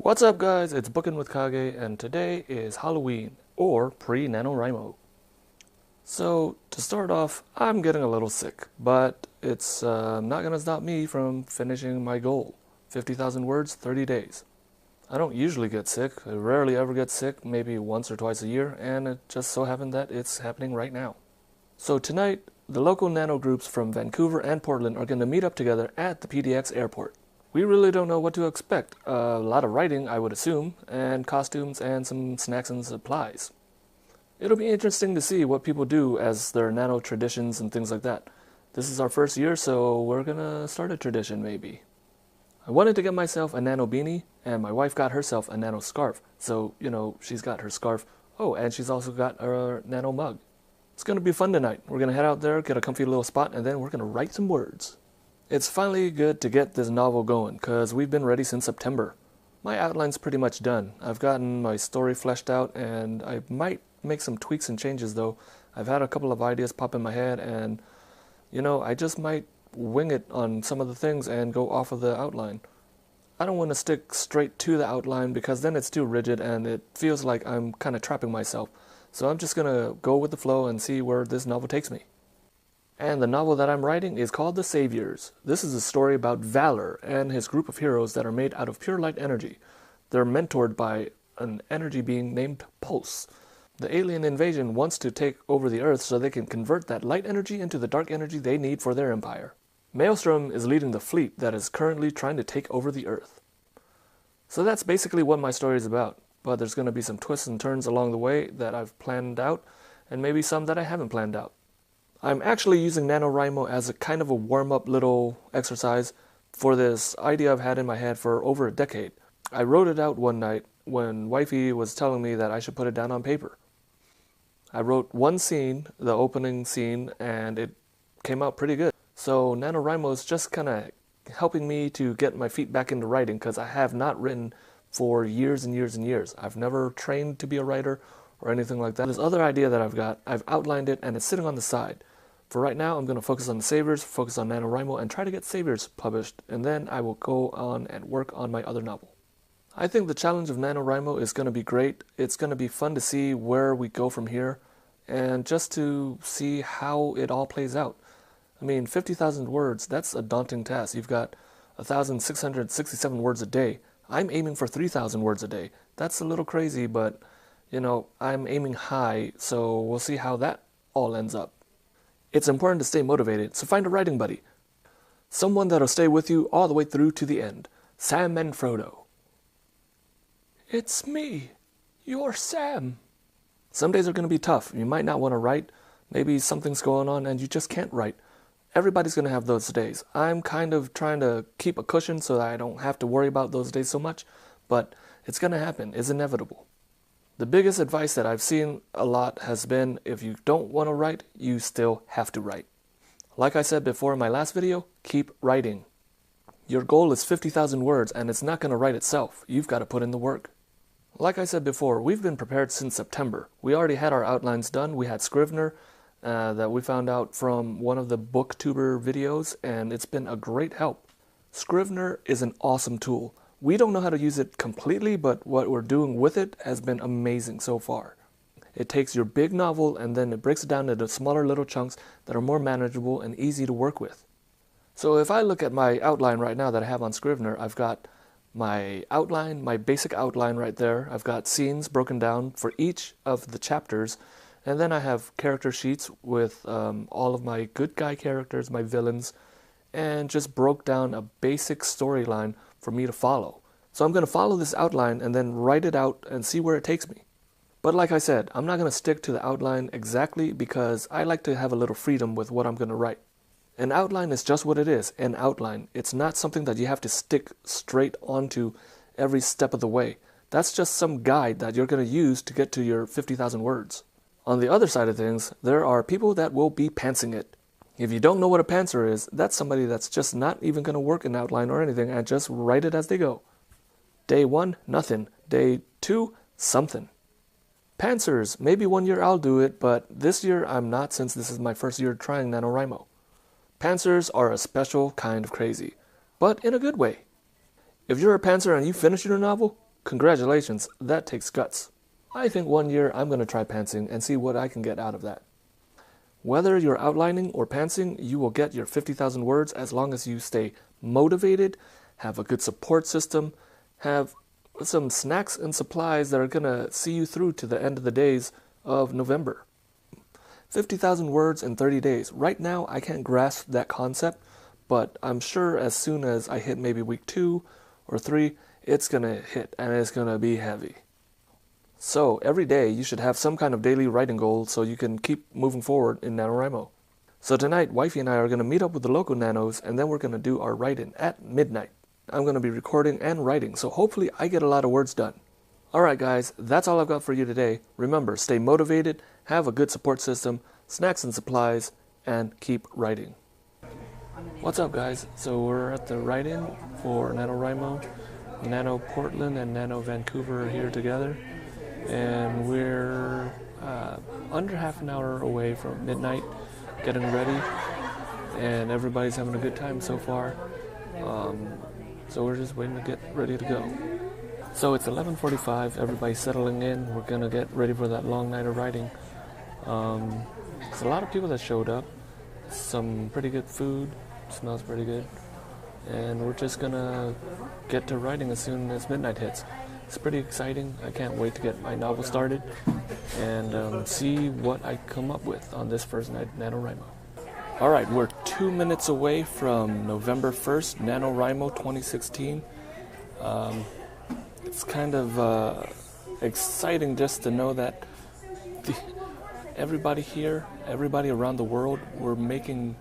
What's up guys, it's Bookin' with Kage, and today is Halloween, or pre-NaNoWriMo. So, to start off, I'm getting a little sick, but it's not gonna stop me from finishing my goal. 50,000 words, 30 days. I don't usually get sick, I rarely ever get sick, maybe once or twice a year, and it just so happened that it's happening right now. So tonight, the local nano groups from Vancouver and Portland are gonna meet up together at the PDX airport. We really don't know what to expect. A lot of writing, I would assume, and costumes and some snacks and supplies. It'll be interesting to see what people do as their nano traditions and things like that. This is our first year, so we're gonna start a tradition maybe. I wanted to get myself a nano beanie, and my wife got herself a nano scarf. So, she's got her scarf. Oh, and she's also got her nano mug. It's gonna be fun tonight. We're gonna head out there, get a comfy little spot, and then we're gonna write some words. It's finally good to get this novel going, because we've been ready since September. My outline's pretty much done. I've gotten my story fleshed out, and I might make some tweaks and changes though. I've had a couple of ideas pop in my head, and I just might wing it on some of the things and go off of the outline. I don't want to stick straight to the outline because then it's too rigid and it feels like I'm kind of trapping myself. So I'm just gonna go with the flow and see where this novel takes me. And the novel that I'm writing is called The Saviors. This is a story about Valor and his group of heroes that are made out of pure light energy. They're mentored by an energy being named Pulse. The alien invasion wants to take over the Earth so they can convert that light energy into the dark energy they need for their empire. Maelstrom is leading the fleet that is currently trying to take over the Earth. So that's basically what my story is about, but there's going to be some twists and turns along the way that I've planned out, and maybe some that I haven't planned out. I'm actually using NaNoWriMo as a kind of a warm-up little exercise for this idea I've had in my head for over a decade. I wrote it out one night when wifey was telling me that I should put it down on paper. I wrote one scene, the opening scene, and it came out pretty good. So NaNoWriMo is just kind of helping me to get my feet back into writing because I have not written for years and years and years. I've never trained to be a writer or anything like that. This other idea that I've got, I've outlined it and it's sitting on the side. For right now, I'm going to focus on the Saviors, focus on NaNoWriMo, and try to get Saviors published, and then I will go on and work on my other novel. I think the challenge of NaNoWriMo is going to be great. It's going to be fun to see where we go from here, and just to see how it all plays out. I mean, 50,000 words, that's a daunting task. You've got 1,667 words a day. I'm aiming for 3,000 words a day. That's a little crazy, but, I'm aiming high, so we'll see how that all ends up. It's important to stay motivated, so find a writing buddy. Someone that'll stay with you all the way through to the end. Sam and Frodo. It's me, your Sam. Some days are going to be tough. You might not want to write. Maybe something's going on and you just can't write. Everybody's going to have those days. I'm kind of trying to keep a cushion so that I don't have to worry about those days so much, but it's going to happen. It's inevitable. The biggest advice that I've seen a lot has been, if you don't want to write, you still have to write. Like I said before in my last video, keep writing. Your goal is 50,000 words and it's not going to write itself. You've got to put in the work. Like I said before, we've been prepared since September. We already had our outlines done. We had Scrivener that we found out from one of the booktuber videos, and it's been a great help. Scrivener is an awesome tool. We don't know how to use it completely, but what we're doing with it has been amazing so far. It takes your big novel and then it breaks it down into smaller little chunks that are more manageable and easy to work with. So if I look at my outline right now that I have on Scrivener, I've got my outline, my basic outline right there. I've got scenes broken down for each of the chapters, and then I have character sheets with all of my good guy characters, my villains, and just broke down a basic storyline for me to follow. So I'm going to follow this outline and then write it out and see where it takes me. But like I said, I'm not going to stick to the outline exactly because I like to have a little freedom with what I'm going to write. An outline is just what it is, an outline. It's not something that you have to stick straight onto every step of the way. That's just some guide that you're going to use to get to your 50,000 words. On the other side of things, there are people that will be pantsing it. If you don't know what a pantser is, that's somebody that's just not even going to work an outline or anything and just write it as they go. Day 1, nothing. Day 2, something. Pantsers, maybe one year I'll do it, but this year I'm not since this is my first year trying NaNoWriMo. Pantsers are a special kind of crazy, but in a good way. If you're a pantser and you finish your novel, Congratulations, that takes guts. I think 1 year I'm going to try pantsing and see what I can get out of that. Whether you're outlining or pantsing, you will get your 50,000 words as long as you stay motivated, have a good support system, have some snacks and supplies that are going to see you through to the end of the days of November. 50,000 words in 30 days. Right now, I can't grasp that concept, but I'm sure as soon as I hit maybe week 2 or 3, it's going to hit and it's going to be heavy. So every day you should have some kind of daily writing goal so you can keep moving forward in NaNoWriMo. So tonight, Wifey and I are going to meet up with the local nanos and then we're going to do our write-in at midnight. I'm going to be recording and writing, so hopefully I get a lot of words done. Alright guys, that's all I've got for you today. Remember, stay motivated, have a good support system, snacks and supplies, and keep writing. What's up guys? So we're at the write-in for NaNoWriMo. Nano Portland and Nano Vancouver are here together. And we're under half an hour away from midnight, getting ready, and everybody's having a good time so far. So we're just waiting to get ready to go. So it's 11:45, everybody's settling in. We're gonna get ready for that long night of writing. There's a lot of people that showed up, some pretty good food, smells pretty good, and we're just gonna get to writing as soon as midnight hits. It's pretty exciting. I can't wait to get my novel started and see what I come up with on this first night NaNoWriMo. Alright, we're 2 minutes away from November 1st, NaNoWriMo 2016. It's kind of exciting just to know that everybody here, everybody around the world, we're making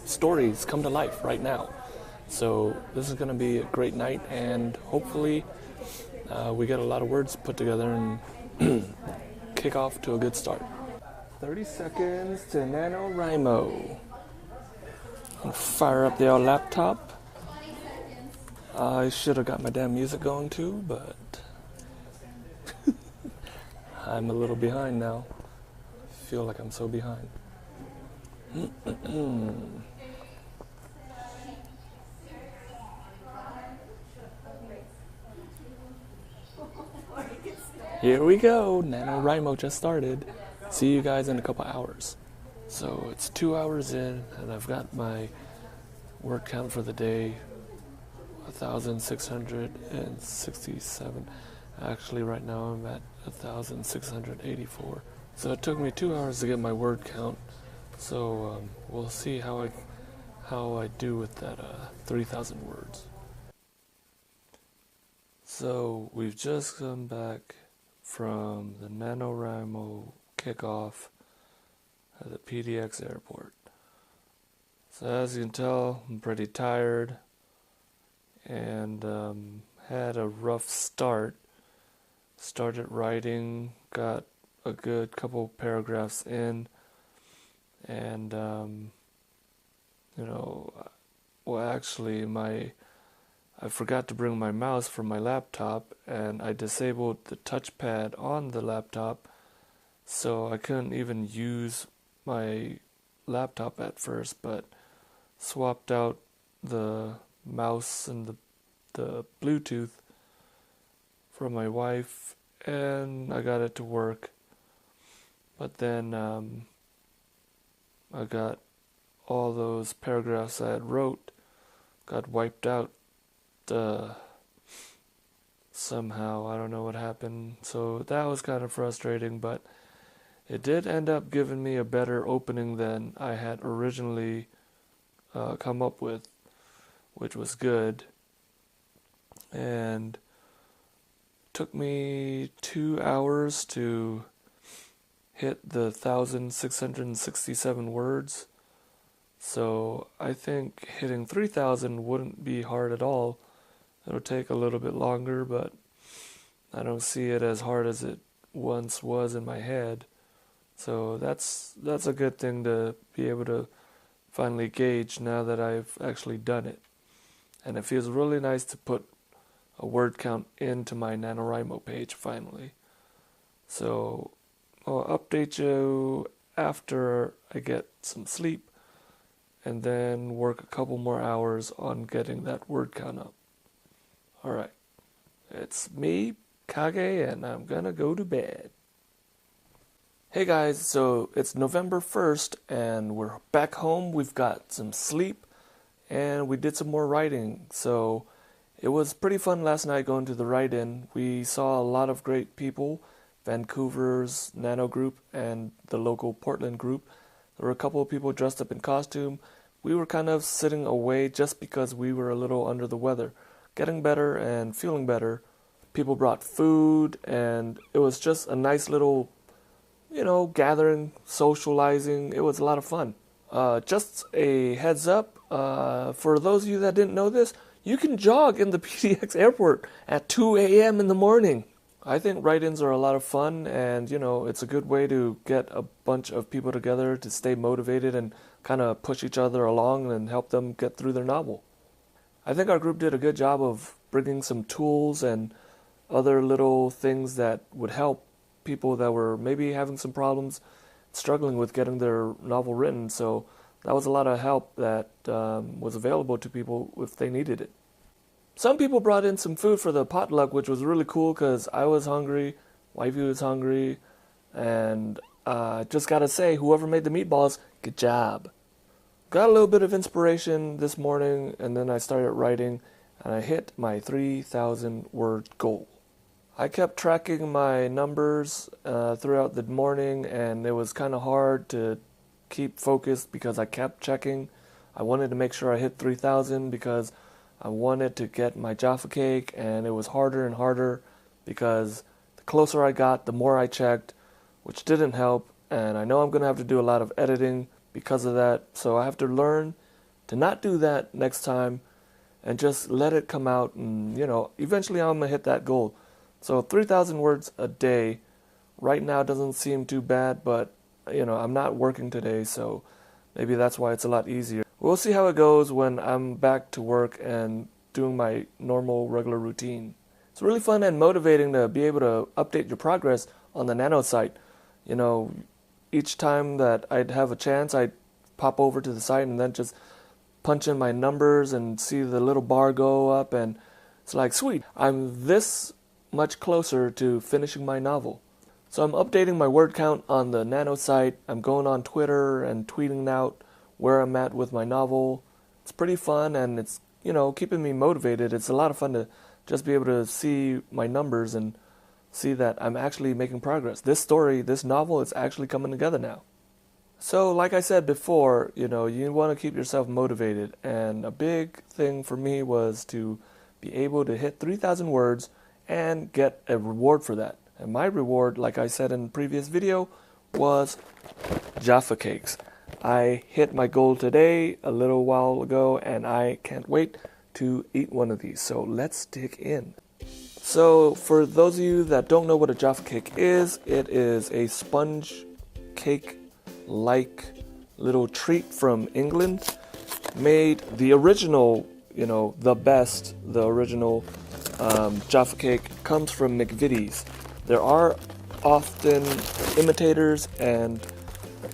stories come to life right now. So this is going to be a great night, and hopefully we get a lot of words put together and kick off to a good start. 30 seconds to NaNoWriMo. Fire up the old laptop. I should have got my damn music going too, but I'm a little behind now. I feel like I'm so behind. Here we go, NaNoWriMo just started. See you guys in a couple hours. So it's 2 hours in, and I've got my word count for the day, 1,667. Actually, right now I'm at 1,684. So it took me 2 hours to get my word count. So we'll see how I do with that 3,000 words. So we've just come back from the NaNoWriMo kickoff at the PDX airport. So as you can tell, I'm pretty tired and had a rough start. Started writing, got a good couple paragraphs in, and actually I forgot to bring my mouse from my laptop, and I disabled the touchpad on the laptop, so I couldn't even use my laptop at first, but swapped out the mouse and the Bluetooth from my wife, and I got it to work. But then I got all those paragraphs I had wrote got wiped out somehow. I don't know what happened. So that was kind of frustrating, but it did end up giving me a better opening than I had originally come up with, which was good. And took me 2 hours to hit the 1,667 words. So I think hitting 3,000 wouldn't be hard at all. It'll take a little bit longer, but I don't see it as hard as it once was in my head. So that's a good thing to be able to finally gauge now that I've actually done it. And it feels really nice to put a word count into my NaNoWriMo page finally. So I'll update you after I get some sleep and then work a couple more hours on getting that word count up. Alright, It's me, Kage, and I'm gonna go to bed. Hey guys, so it's November 1st and we're back home. We've got some sleep and we did some more writing. So it was pretty fun last night going to the write-in. We saw a lot of great people, Vancouver's Nano group and the local Portland group. There were a couple of people dressed up in costume. We were kind of sitting away just because we were a little under the weather, getting better and feeling better. People brought food and it was just a nice little, gathering, socializing. It was a lot of fun. Just a heads up, for those of you that didn't know this, you can jog in the PDX airport at 2 a.m. in the morning. I think write-ins are a lot of fun and, it's a good way to get a bunch of people together to stay motivated and kind of push each other along and help them get through their novel. I think our group did a good job of bringing some tools and other little things that would help people that were maybe having some problems, struggling with getting their novel written. So that was a lot of help that was available to people if they needed it. Some people brought in some food for the potluck, which was really cool because I was hungry, wifey was hungry, and just gotta say, whoever made the meatballs, good job. Got a little bit of inspiration this morning, and then I started writing, and I hit my 3,000 word goal. I kept tracking my numbers throughout the morning, and it was kind of hard to keep focused because I kept checking. I wanted to make sure I hit 3,000 because I wanted to get my Jaffa cake, and it was harder and harder because the closer I got, the more I checked, which didn't help, and I know I'm going to have to do a lot of editing because of that, so I have to learn to not do that next time and just let it come out, and eventually I'm going to hit that goal. So 3,000 words a day right now doesn't seem too bad, but I'm not working today, so maybe that's why it's a lot easier. We'll see how it goes when I'm back to work and doing my normal regular routine. It's really fun and motivating to be able to update your progress on the Nano site. Each time that I'd have a chance, I'd pop over to the site and then just punch in my numbers and see the little bar go up, and it's like, sweet, I'm this much closer to finishing my novel. So I'm updating my word count on the Nano site. I'm going on Twitter and tweeting out where I'm at with my novel. It's pretty fun and it's, keeping me motivated. It's a lot of fun to just be able to see my numbers and see that I'm actually making progress. This story, this novel is actually coming together now. So like I said before, you want to keep yourself motivated, and a big thing for me was to be able to hit 3,000 words and get a reward for that. And my reward, like I said in the previous video, was Jaffa cakes. I hit my goal today, a little while ago, and I can't wait to eat one of these. So let's dig in. So for those of you that don't know what a Jaffa cake is, it is a sponge cake-like little treat from England. Made the original, the original Jaffa cake comes from McVitie's. There are often imitators, and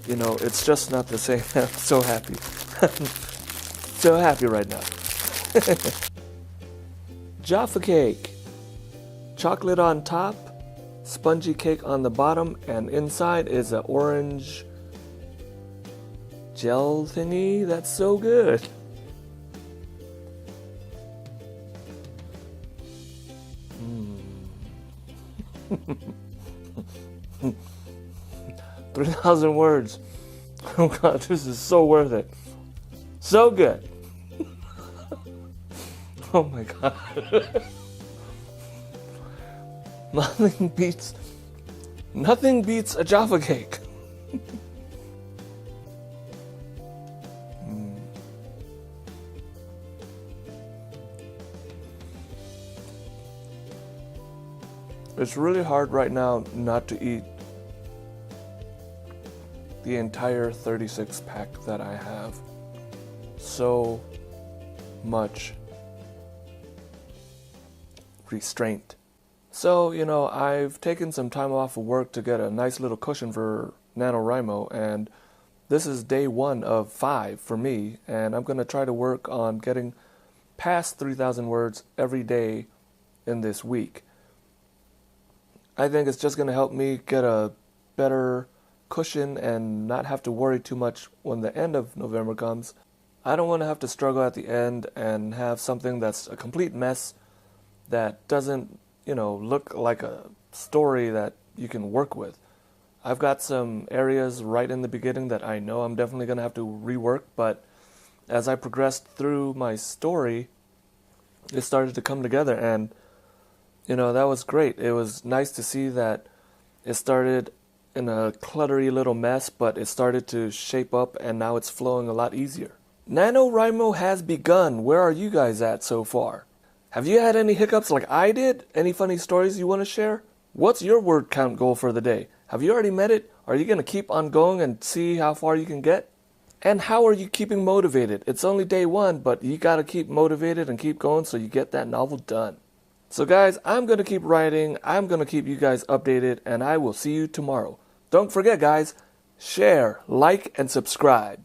it's just not the same. I'm so happy. So happy right now. Jaffa cake. Chocolate on top, spongy cake on the bottom, and inside is an orange gel thingy. That's so good. Mm. 3,000 words. Oh God, this is so worth it. So good. Oh my God. Nothing beats a Jaffa cake. It's really hard right now not to eat the entire 36 pack that I have. So much restraint. So, I've taken some time off of work to get a nice little cushion for NaNoWriMo, and this is day 1 of 5 for me, and I'm going to try to work on getting past 3,000 words every day in this week. I think it's just going to help me get a better cushion and not have to worry too much when the end of November comes. I don't want to have to struggle at the end and have something that's a complete mess that doesn't, look like a story that you can work with. I've got some areas right in the beginning that I know I'm definitely going to have to rework, but as I progressed through my story, it started to come together, and that was great. It was nice to see that it started in a cluttery little mess, but it started to shape up, and now it's flowing a lot easier. NaNoWriMo has begun. Where are you guys at so far? Have you had any hiccups like I did? Any funny stories you want to share? What's your word count goal for the day? Have you already met it? Are you going to keep on going and see how far you can get? And how are you keeping motivated? It's only day 1, but you got to keep motivated and keep going so you get that novel done. So guys, I'm going to keep writing. I'm going to keep you guys updated, and I will see you tomorrow. Don't forget, guys, share, like, and subscribe.